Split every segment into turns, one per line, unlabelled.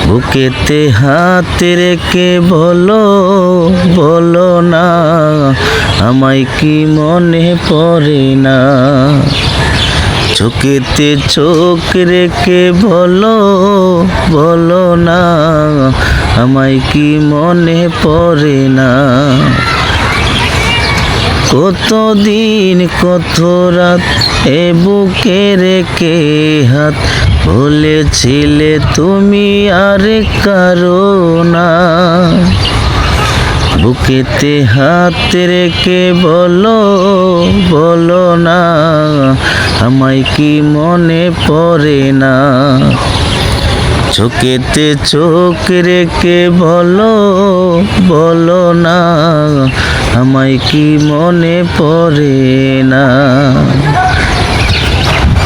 বুকেতে হাত রেখে বলো বলো না, আমায় কি মনে পড়ে না। চোখেতে চোখ রেখে বলো বলো না, আমায় কি মনে পড়ে না। কতদিন কত রাত এ বুকে রেখে হাত, বলেছিলে তুমি আর কারো না। বুকেতে হাত রেখে বলো বলো না, আমায় কি মনে পড়ে না। চোখেতে চোখ রেখে বলো বলো না, আমায় কি মনে পড়ে না।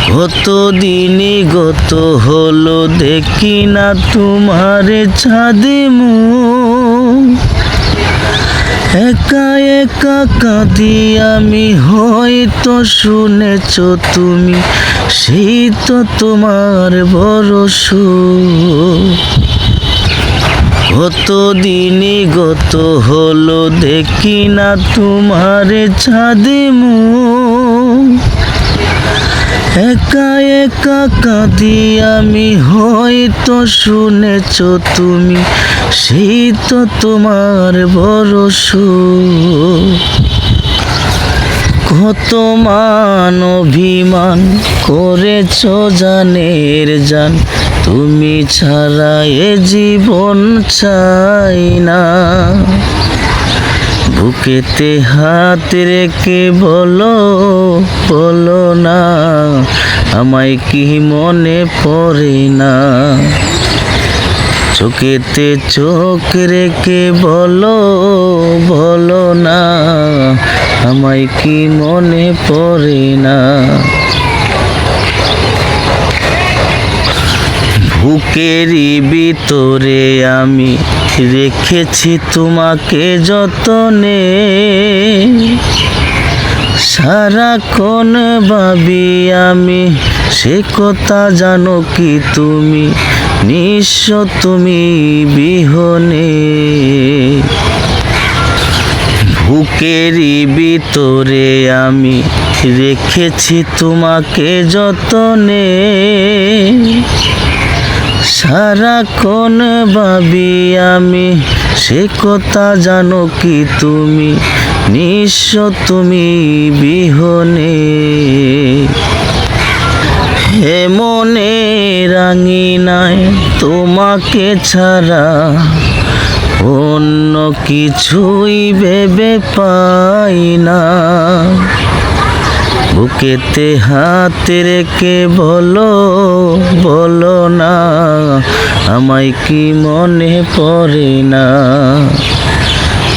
কত দিনই গত হলো দেখি না তোমার ছাদে মুখ। একা একা কাঁদি আমি, হয়তো শুনেছ তুমি, সেই তো তোমার বড় সুখ। কত দিনই গত হলো দেখি না তোমার ছাদে মুখ। একা একা কাঁদি আমি, হয়তো শুনেছ তুমি, সেই তো তোমার বড় সুখ। কত মান অভিমান করেছ জানের জান, তুমি ছাড়া এ জীবন চাই না। বুকেতে হাত রেখে বলো বলো না, আমায় কি মনে পড়ে না। চোখেতে চোখ রেখে বলো বলো না, আমায় কি মনে পড়ে না। বুকেরই ভিতরে আমি রেখেছি তোমাকে যতনে, সারাক্ষণ ভাবি আমি সে কথা জানো কি তুমি, নিঃস্ব তুমি বিহনে। বুকেরই ভিতরে আমি রেখেছি তোমাকে যতনে, সারাক্ষণ ভাবি আমি সে কথা জানো কি তুমি, নিঃস্ব তুমি বিহনে। হে মনে রাঙিনায় তোমাকে ছাড়া অন্য কিছুই ভেবে পাই না। বুকেতে হাত রেখে বলো বলো না, আমায় কি মনে পড়ে না।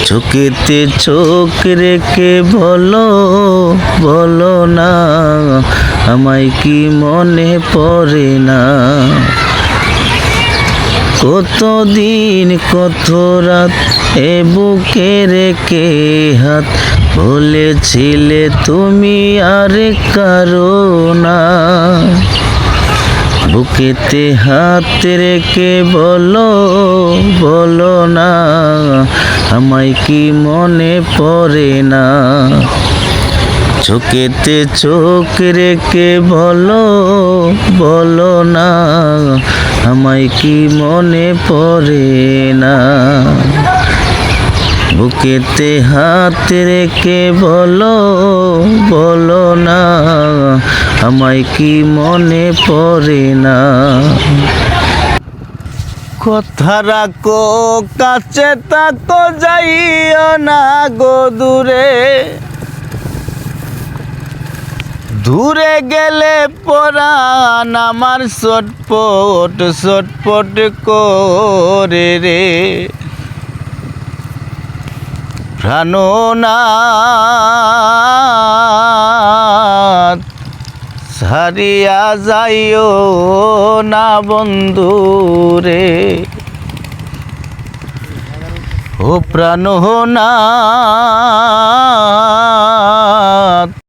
চোখেতে চোখ রেখে বলো বলো না, আমায় কি মনে পড়ে না। কতদিন কত রাত এ বুকে রেখে হাত, বলেছিলে তুমি আর কারো না। বুকেতে হাত রেখে বলো বলো না, আমায় কি মনে পড়ে না। চোখেতে চোখ রেখে বলো বলো না, আমায় কি মনে পড়ে না। বুকেতে হাত রেখে বলো বলো না, আমায় কি মনে পড়ে না। কথা রাখো কাছে থাকো, যাইও না গো দূরে। দূরে গেলে পরাণ আমার ছটপট ছটপট করে রে। প্রাণনাথ ছাড়িয়া যাইও না বন্ধু রে। ও প্রাণনাথ